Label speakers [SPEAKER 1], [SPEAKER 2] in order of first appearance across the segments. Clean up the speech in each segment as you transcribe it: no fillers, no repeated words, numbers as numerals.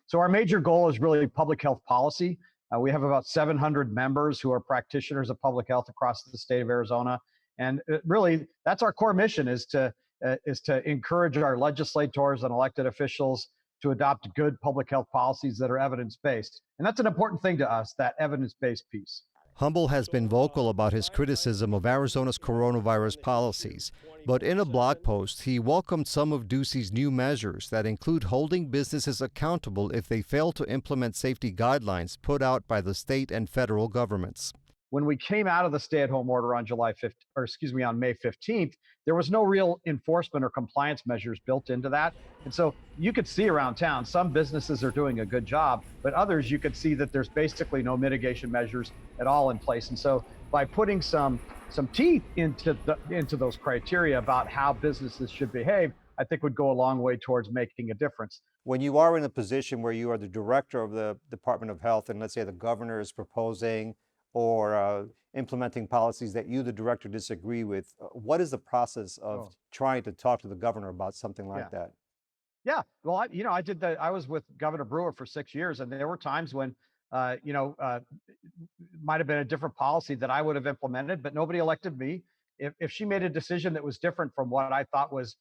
[SPEAKER 1] So our major goal is really public health policy. We have about 700 members who are practitioners of public health across the state of Arizona, and really that's our core mission is to encourage our legislators and elected officials to adopt good public health policies that are evidence-based. And that's an important thing to us, that evidence-based piece.
[SPEAKER 2] Humble has been vocal about his criticism of Arizona's coronavirus policies, but in a blog post, he welcomed some of Ducey's new measures that include holding businesses accountable if they fail to implement safety guidelines put out by the state and federal governments.
[SPEAKER 1] When we came out of the stay-at-home order on on May 15th, there was no real enforcement or compliance measures built into that. And so you could see around town, some businesses are doing a good job, but others you could see that there's basically no mitigation measures at all in place. And so by putting some teeth into those criteria about how businesses should behave, I think would go a long way towards making a difference.
[SPEAKER 2] When you are in a position where you are the director of the Department of Health, and let's say the governor is proposing or implementing policies that you, the director, disagree with, what is the process of trying to talk to the governor about something like that?
[SPEAKER 1] Yeah, well, I did that. I was with Governor Brewer for 6 years, and there were times when, might have been a different policy that I would have implemented, but nobody elected me. If she made a decision that was different from what I thought was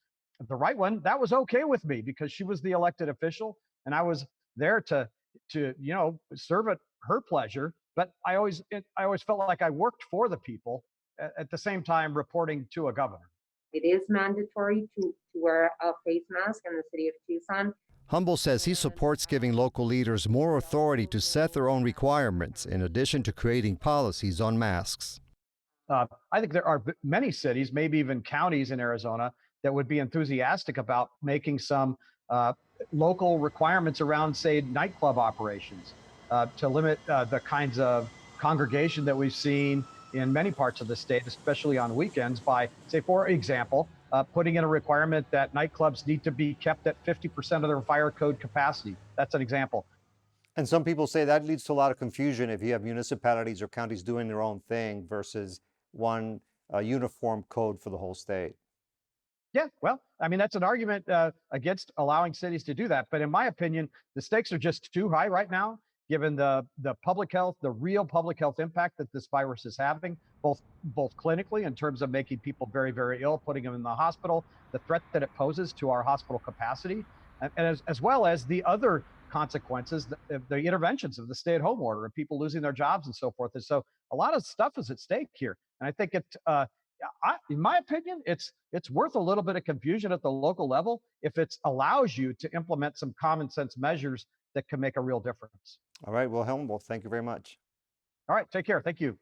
[SPEAKER 1] the right one, that was okay with me because she was the elected official, and I was there to serve at her pleasure. But I always felt like I worked for the people at the same time reporting to a governor.
[SPEAKER 3] It is mandatory to wear a face mask in the city of Tucson.
[SPEAKER 2] Humble says he supports giving local leaders more authority to set their own requirements, in addition to creating policies on masks.
[SPEAKER 1] I think there are many cities, maybe even counties in Arizona, that would be enthusiastic about making some local requirements around, say, nightclub operations to limit the kinds of congregation that we've seen in many parts of the state, especially on weekends, by, say, for example, putting in a requirement that nightclubs need to be kept at 50% of their fire code capacity. That's an example.
[SPEAKER 2] And some people say that leads to a lot of confusion if you have municipalities or counties doing their own thing versus one uniform code for the whole state.
[SPEAKER 1] Yeah, well, I mean, that's an argument against allowing cities to do that. But in my opinion, the stakes are just too high right now, given the public health, the real public health impact that this virus is having, both clinically in terms of making people very, very ill, putting them in the hospital, the threat that it poses to our hospital capacity, and as well as the other consequences, the interventions of the stay-at-home order and people losing their jobs and so forth. And so a lot of stuff is at stake here. And I think in my opinion, it's worth a little bit of confusion at the local level if it allows you to implement some common sense measures that can make a real difference.
[SPEAKER 2] All right, well, Helm, thank you very much.
[SPEAKER 1] All right, take care. Thank you.